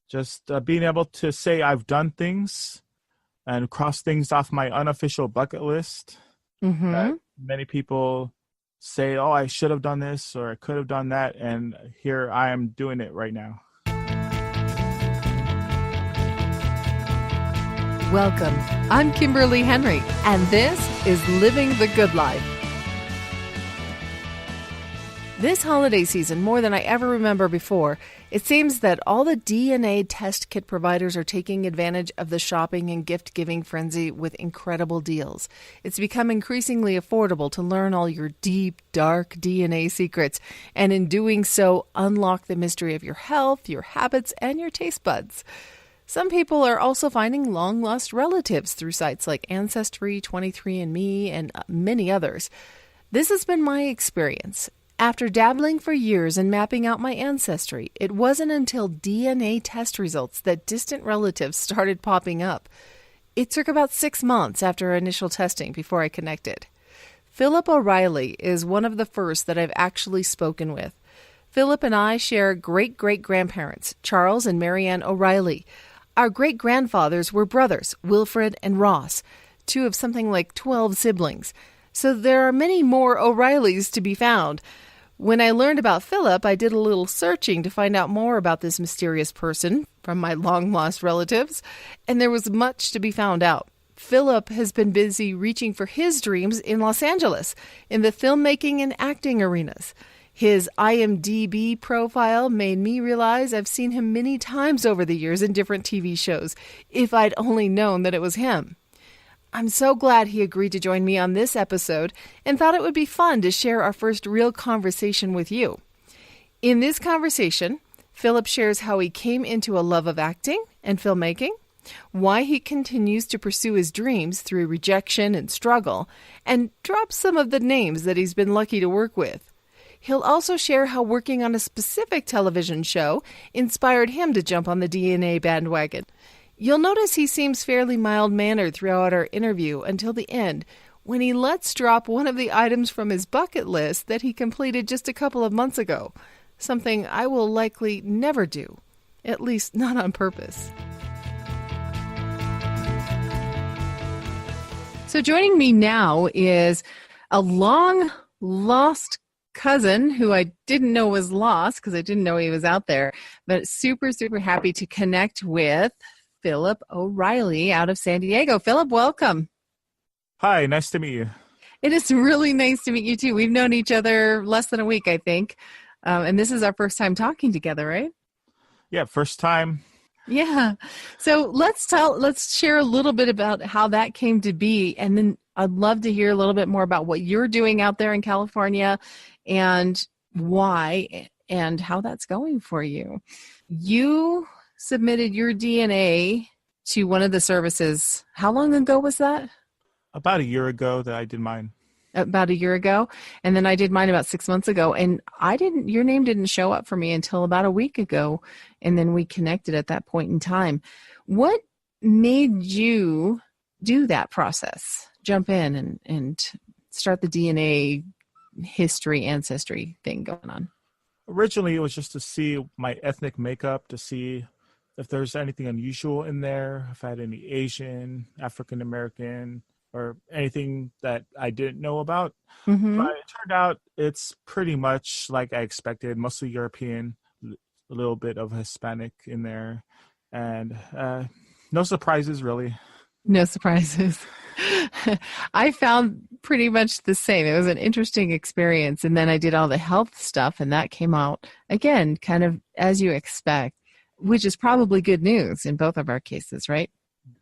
Just being able to say I've done things and cross things off my unofficial bucket list that Mm-hmm. many people say, oh, I should have done this or I could have done that. And here I am doing it right now. Welcome. I'm Kimberly Henry, and this is Living the Good Life. This holiday season, more than I ever remember before, it seems that all the DNA test kit providers are taking advantage of the shopping and gift-giving frenzy with incredible deals. It's become increasingly affordable to learn all your deep, dark DNA secrets, and in doing so, unlock the mystery of your health, your habits, and your taste buds. Some people are also finding long-lost relatives through sites like Ancestry, 23andMe, and many others. This has been my experience. After dabbling for years and mapping out my ancestry, it wasn't until DNA test results that distant relatives started popping up. It took about 6 months after initial testing before I connected. Phillip O'Riley is one of the first that I've actually spoken with. Phillip and I share great-great-grandparents, Charles and Marianne O'Riley. Our great-grandfathers were brothers, Wilfred and Ross, two of something like 12 siblings. So there are many more O'Reillys to be found. When I learned about Phillip, I did a little searching to find out more about this mysterious person from my long-lost relatives, and there was much to be found out. Phillip has been busy reaching for his dreams in Los Angeles, in the filmmaking and acting arenas. His IMDb profile made me realize I've seen him many times over the years in different TV shows, if I'd only known that it was him. I'm so glad he agreed to join me on this episode and thought it would be fun to share our first real conversation with you. In this conversation, Phillip shares how he came into a love of acting and filmmaking, why he continues to pursue his dreams through rejection and struggle, and drops some of the names that he's been lucky to work with. He'll also share how working on a specific television show inspired him to jump on the DNA bandwagon. You'll notice he seems fairly mild-mannered throughout our interview until the end, when he lets drop one of the items from his bucket list that he completed just a couple of months ago, something I will likely never do, at least not on purpose. So joining me now is a long-lost cousin who I didn't know was lost because I didn't know he was out there, but super, super happy to connect with Phillip O'Riley out of San Diego. Phillip, welcome. Hi, nice to meet you. It is really nice to meet you too. We've known each other less than a week, I think. And this is our first time talking together, right? Yeah, first time. Yeah. So let's share a little bit about how that came to be. And then I'd love to hear a little bit more about what you're doing out there in California and why and how that's going for you. You submitted your DNA to one of the services. How long ago was that? About a year ago that I did mine. About a year ago. And then I did mine about 6 months ago. And your name didn't show up for me until about a week ago. And then we connected at that point in time. What made you do that process? Jump in and start the DNA ancestry thing going on? Originally, it was just to see my ethnic makeup, to see if there's anything unusual in there, if I had any Asian, African American, or anything that I didn't know about. Mm-hmm. But it turned out it's pretty much like I expected, mostly European, a little bit of Hispanic in there, and no surprises really. No surprises. I found pretty much the same. It was an interesting experience. And then I did all the health stuff, and that came out, again, kind of as you expect, which is probably good news in both of our cases, right?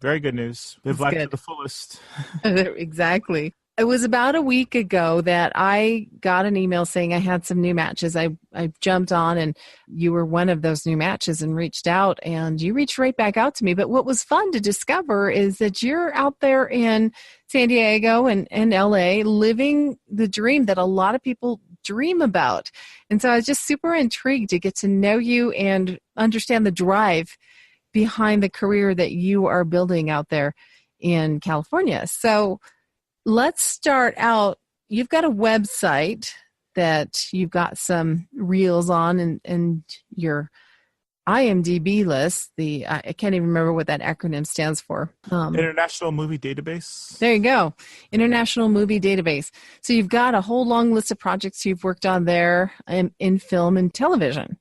Very good news. Live life to the fullest. Exactly. It was about a week ago that I got an email saying I had some new matches. I jumped on, and you were one of those new matches and reached out, and you reached right back out to me. But what was fun to discover is that you're out there in San Diego and LA living the dream that a lot of people dream about. And so I was just super intrigued to get to know you and understand the drive behind the career that you are building out there in California. So let's start out. You've got a website that you've got some reels on, and you're IMDb list. I can't even remember what that acronym stands for. International Movie Database. There you go. International Movie Database. So you've got a whole long list of projects you've worked on there in film and television.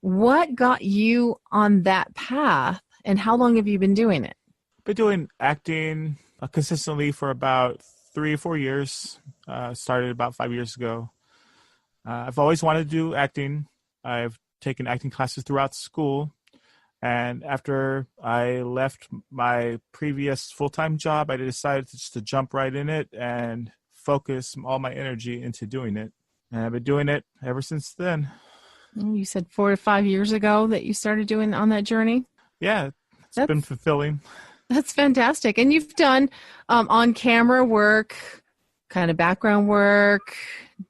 What got you on that path, and how long have you been doing it? Been doing acting consistently for about 3 or 4 years. Started about 5 years ago. I've always wanted to do acting. I've taken acting classes throughout school. And after I left my previous full-time job, I decided just to jump right in it and focus all my energy into doing it. And I've been doing it ever since then. You said 4 to 5 years ago that you started doing on that journey? Yeah, it's been fulfilling. That's fantastic. And you've done on-camera work, kind of background work,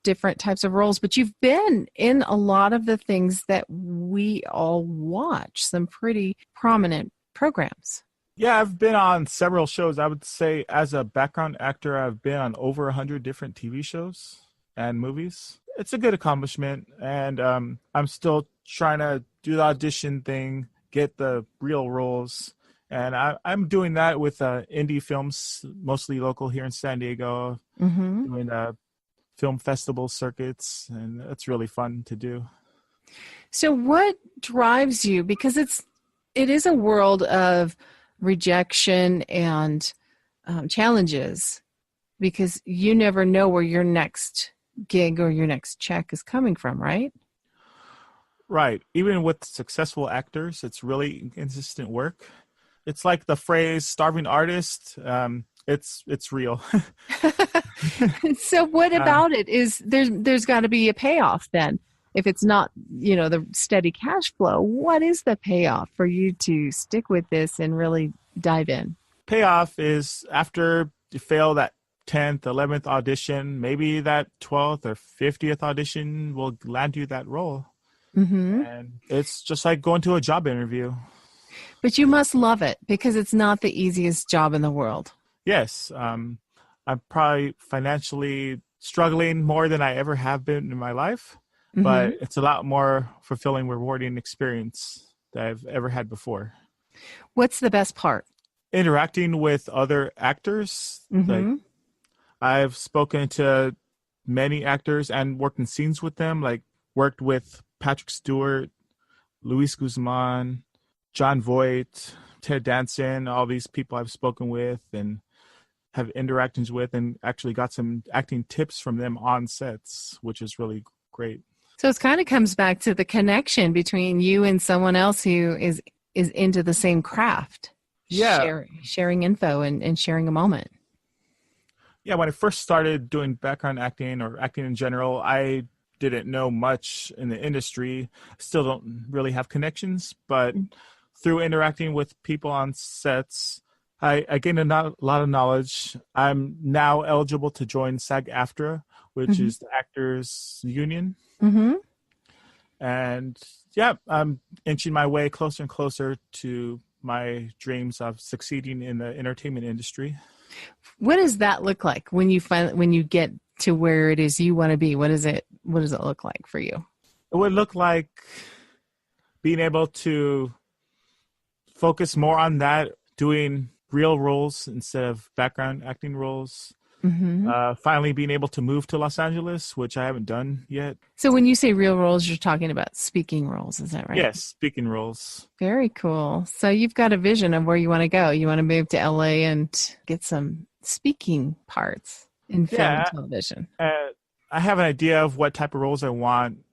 different types of roles, but you've been in a lot of the things that we all watch, some pretty prominent programs. Yeah, I've been on several shows. I would say as a background actor, I've been on over 100 different TV shows and movies. It's a good accomplishment, and I'm still trying to do the audition thing, get the real roles. And I'm doing that with indie films, mostly local here in San Diego, doing film festival circuits, and it's really fun to do. So what drives you? Because it is a world of rejection and challenges, because you never know where your next gig or your next check is coming from, right? Right. Even with successful actors, it's really inconsistent work. It's like the phrase "starving artist." It's real. So what about it is there's got to be a payoff then. If it's not, the steady cash flow, what is the payoff for you to stick with this and really dive in? Payoff is after you fail that 10th, 11th audition, maybe that 12th or 50th audition will land you that role. And it's just like going to a job interview. But you must love it, because it's not the easiest job in the world. Yes. I'm probably financially struggling more than I ever have been in my life, but it's a lot more fulfilling, rewarding experience that I've ever had before. What's the best part? Interacting with other actors. Like, I've spoken to many actors and worked in scenes with them, like worked with Patrick Stewart, Luis Guzman, John Voight, Ted Danson, all these people I've spoken with and have interactions with, and actually got some acting tips from them on sets, which is really great. So it kind of comes back to the connection between you and someone else who is into the same craft. Yeah. Sharing info and sharing a moment. Yeah, when I first started doing background acting or acting in general, I didn't know much in the industry. Still don't really have connections, but through interacting with people on sets, I gained a lot of knowledge. I'm now eligible to join SAG-AFTRA, which is the Actors Union. And yeah, I'm inching my way closer and closer to my dreams of succeeding in the entertainment industry. What does that look like when you get to where it is you want to be? What does it look like for you? It would look like being able to focus more on that, doing real roles instead of background acting roles. Finally being able to move to Los Angeles, which I haven't done yet. So when you say real roles, you're talking about speaking roles, is that right? Yes, speaking roles. Very cool. So you've got a vision of where you want to go. You want to move to LA and get some speaking parts in film and television. I have an idea of what type of roles I want.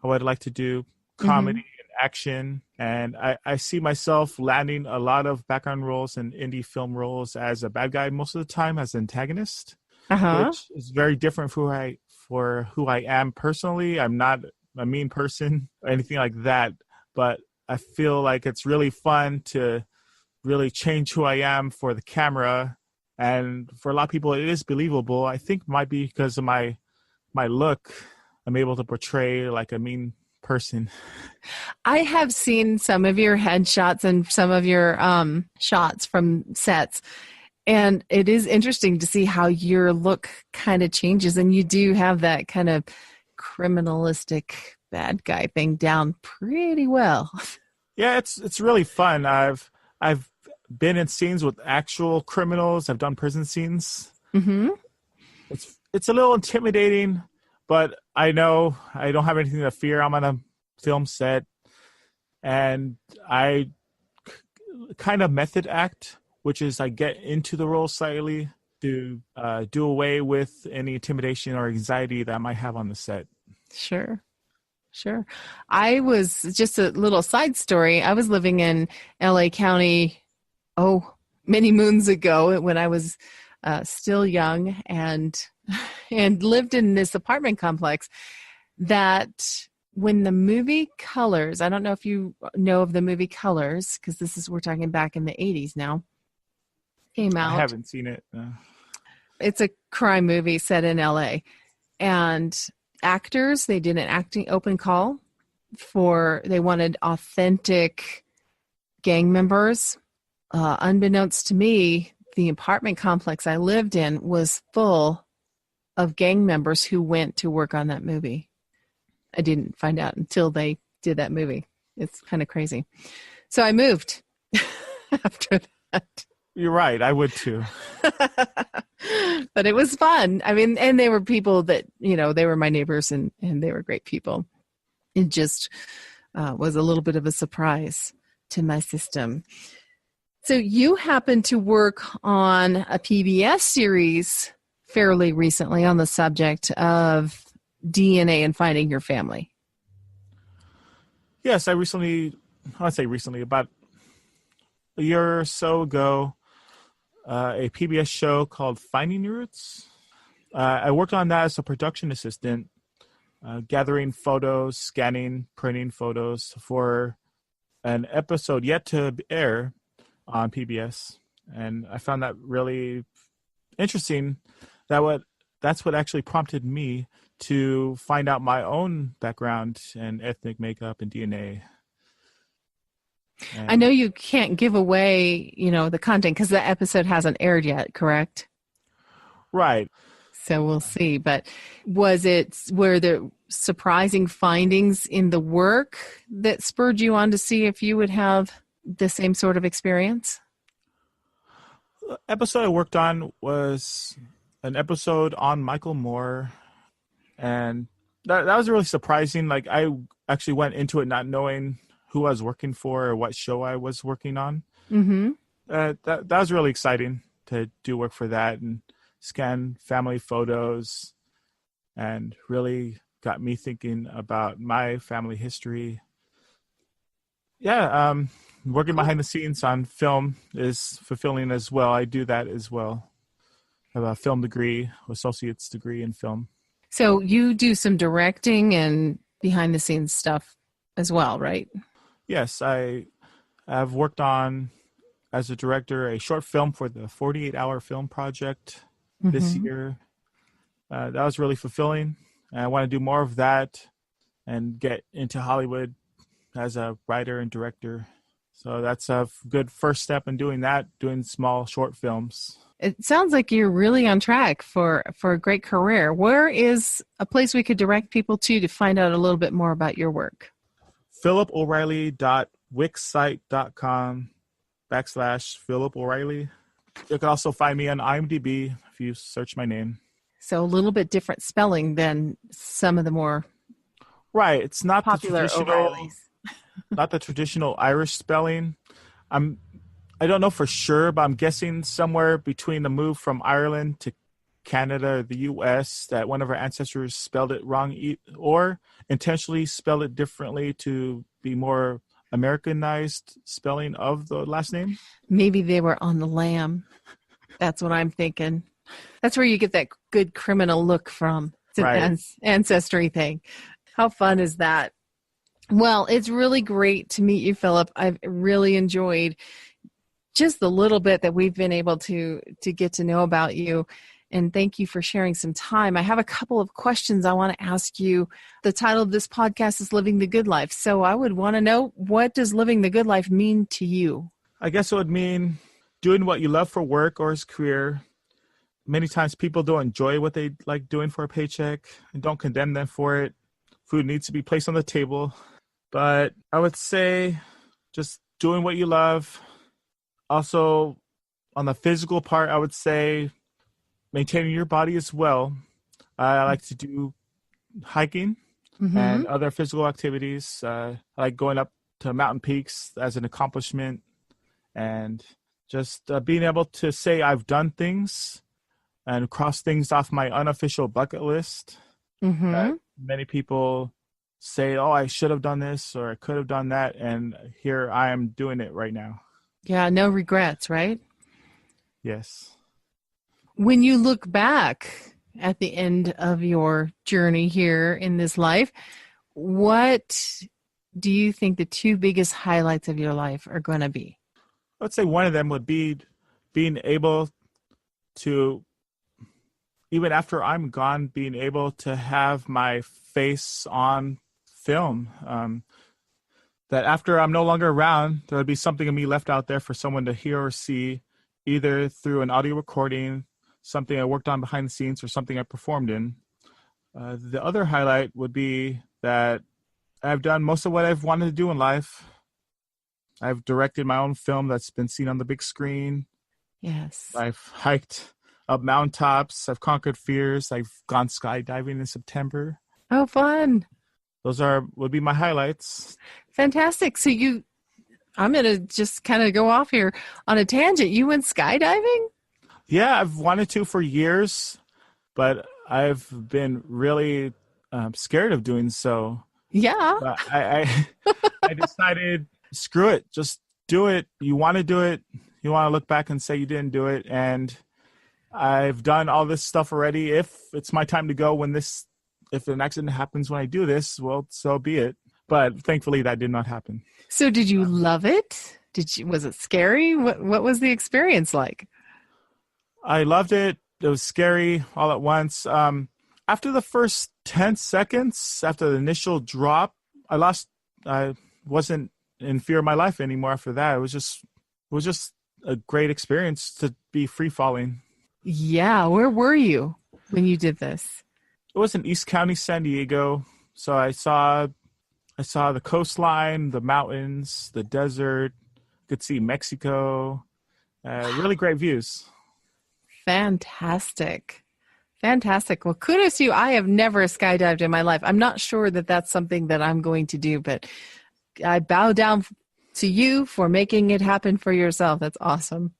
I would like to do comedy and action. And I see myself landing a lot of background roles and indie film roles as a bad guy most of the time, as an antagonist, which is very different for who I am personally. I'm not a mean person or anything like that, but I feel like it's really fun to really change who I am for the camera. And for a lot of people, it is believable. I think it might be because of my look. I'm able to portray like a mean person. I have seen some of your headshots and some of your shots from sets, and it is interesting to see how your look kind of changes, and you do have that kind of criminalistic bad guy thing down pretty well. Yeah, it's really fun. I've been in scenes with actual criminals. I've done prison scenes. Mm-hmm. It's a little intimidating, but I know I don't have anything to fear. I'm on a film set, and I kind of method act, which is I get into the role slightly to do away with any intimidation or anxiety that I might have on the set. Sure. Sure. I was just a little side story. I was living in LA County, many moons ago when I was still young and lived in this apartment complex that when the movie Colors, I don't know if you know of the movie Colors, because we're talking back in the 80s now, came I out. haven't seen it. It's a crime movie set in LA. And actors, they did an acting open call they wanted authentic gang members. Unbeknownst to me, the apartment complex I lived in was full of gang members who went to work on that movie. I didn't find out until they did that movie. It's kind of crazy. So I moved after that. You're right. I would too. But it was fun. I mean, and they were people that, they were my neighbors and they were great people. It just was a little bit of a surprise to my system. So you happened to work on a PBS series fairly recently on the subject of DNA and finding your family. Yes, I'd say recently, about a year or so ago, a PBS show called Finding Your Roots. I worked on that as a production assistant, gathering photos, scanning, printing photos for an episode yet to air on PBS. And I found that really interesting. That's what actually prompted me to find out my own background and ethnic makeup and DNA. I know you can't give away, the content because the episode hasn't aired yet, correct? Right. So we'll see. But were there surprising findings in the work that spurred you on to see if you would have the same sort of experience? The episode I worked on was an episode on Michael Moore. And that was really surprising. Like, I actually went into it not knowing who I was working for or what show I was working on. Mm-hmm. That was really exciting to do work for that and scan family photos, and really got me thinking about my family history. Yeah, working behind the scenes on film is fulfilling as well. I do that as well. I have a film degree, associate's degree in film. So you do some directing and behind the scenes stuff as well, right? Yes, I have worked on, as a director, a short film for the 48-hour film project this year. That was really fulfilling. And I want to do more of that and get into Hollywood as a writer and director. So that's a good first step in doing that, doing small short films. It sounds like you're really on track for a great career. Where is a place we could direct people to find out a little bit more about your work? PhilipO'Reilly.wixsite.com/Phillip O'Reilly. You can also find me on IMDb if you search my name. So a little bit different spelling than some of the more It's not popular O'Reillys. Not the traditional Irish spelling. I don't know for sure, but I'm guessing somewhere between the move from Ireland to Canada or the U.S. that one of our ancestors spelled it wrong or intentionally spelled it differently to be more Americanized spelling of the last name. Maybe they were on the lam. That's what I'm thinking. That's where you get that good criminal look from. It's an ancestry thing. How fun is that? Well, it's really great to meet you, Phillip. I've really enjoyed just the little bit that we've been able to get to know about you. And thank you for sharing some time. I have a couple of questions I want to ask you. The title of this podcast is Living the Good Life. So I would want to know, what does living the good life mean to you? I guess it would mean doing what you love for work or as career. Many times people don't enjoy what they like doing for a paycheck and don't condemn them for it. Food needs to be placed on the table. But I would say just doing what you love. Also, on the physical part, I would say maintaining your body as well. I like to do hiking Mm-hmm. and other physical activities. I like going up to mountain peaks as an accomplishment, and just being able to say I've done things and cross things off my unofficial bucket list that Mm-hmm. many people say, oh, I should have done this or I could have done that. And here I am doing it right now. Yeah, no regrets, right? Yes. When you look back at the end of your journey here in this life, what do you think the two biggest highlights of your life are going to be? I would say one of them would be being able to, even after I'm gone, being able to have my face on film. That after I'm no longer around, there would be something of me left out there for someone to hear or see, either through an audio recording, something I worked on behind the scenes, or something I performed in. The other highlight would be that I've done most of what I've wanted to do in life. I've directed my own film that's been seen on the big screen. Yes. I've hiked up mountaintops. I've conquered fears. I've gone skydiving in September. Oh, fun. Those would be my highlights. Fantastic. So I'm going to just kind of go off here on a tangent. You went skydiving? Yeah, I've wanted to for years, but I've been really scared of doing so. Yeah. But I decided, screw it, just do it. You want to do it. You want to look back and say you didn't do it. And I've done all this stuff already. If it's my time to go if an accident happens when I do this, well, so be it. But thankfully that did not happen. So did you love it? Was it scary? What was the experience like? I loved it. It was scary all at once. After the first 10 seconds, after the initial drop, I wasn't in fear of my life anymore after that. It was just a great experience to be free falling. Yeah. Where were you when you did this? It was in East County, San Diego. So I saw the coastline, the mountains, the desert. Could see Mexico. Really great views. Fantastic. Fantastic. Well, kudos to you. I have never skydived in my life. I'm not sure that that's something that I'm going to do, but I bow down to you for making it happen for yourself. That's awesome.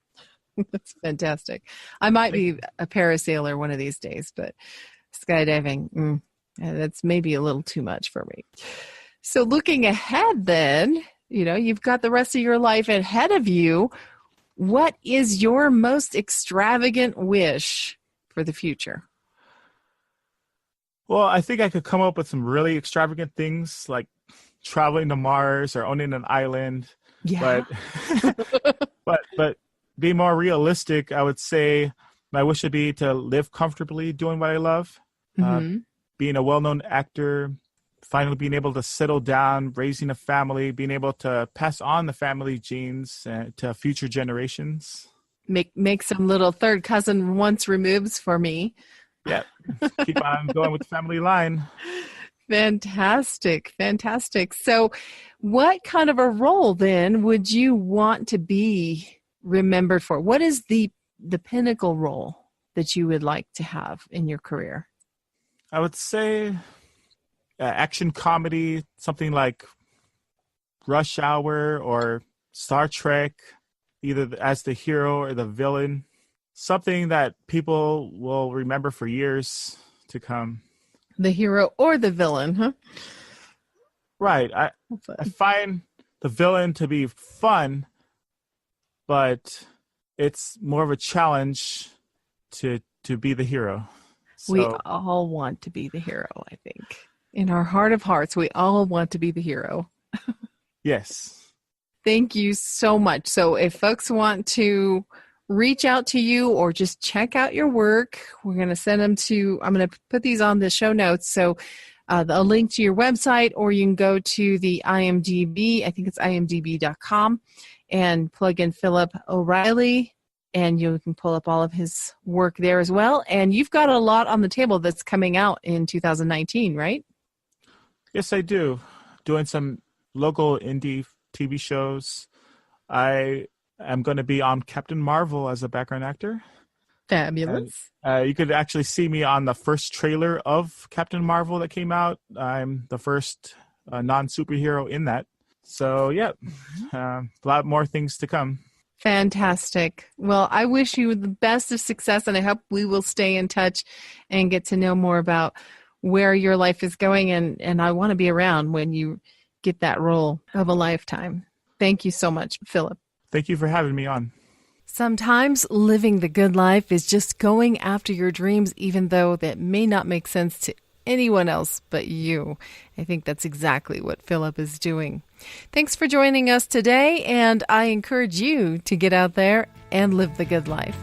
That's fantastic. I might be a parasailer one of these days, but skydiving, that's maybe a little too much for me. So looking ahead then, you've got the rest of your life ahead of you. What is your most extravagant wish for the future? Well, I think I could come up with some really extravagant things like traveling to Mars or owning an island. Yeah. But be more realistic, I would say my wish would be to live comfortably doing what I love. Mm-hmm. Being a well-known actor, finally being able to settle down, raising a family, being able to pass on the family genes to future generations. Make some little third cousin once removes for me. Yeah, keep on going with the family line. Fantastic. So what kind of a role then would you want to be remembered for? What is the pinnacle role that you would like to have in your career? I would say action comedy, something like Rush Hour or Star Trek, either as the hero or the villain. Something that people will remember for years to come. The hero or the villain, huh? Right. I find the villain to be fun, but it's more of a challenge to be the hero. So, we all want to be the hero, I think. In our heart of hearts, we all want to be the hero. yes. Thank you so much. So if folks want to reach out to you or just check out your work, we're going to send them I'm going to put these on the show notes. So a link to your website, or you can go to the IMDb, I think it's imdb.com, and plug in Phillip O'Riley, and you can pull up all of his work there as well. And you've got a lot on the table that's coming out in 2019, right? Yes, I do. Doing some local indie TV shows. I am going to be on Captain Marvel as a background actor. Fabulous. And, you could actually see me on the first trailer of Captain Marvel that came out. I'm the first non-superhero in that. So, yeah, a lot more things to come. Fantastic. Well, I wish you the best of success, and I hope we will stay in touch and get to know more about where your life is going. And I want to be around when you get that role of a lifetime. Thank you so much, Phillip. Thank you for having me on. Sometimes living the good life is just going after your dreams, even though that may not make sense to anyone else but you. I think that's exactly what Phillip is doing. Thanks for joining us today, and I encourage you to get out there and live the good life.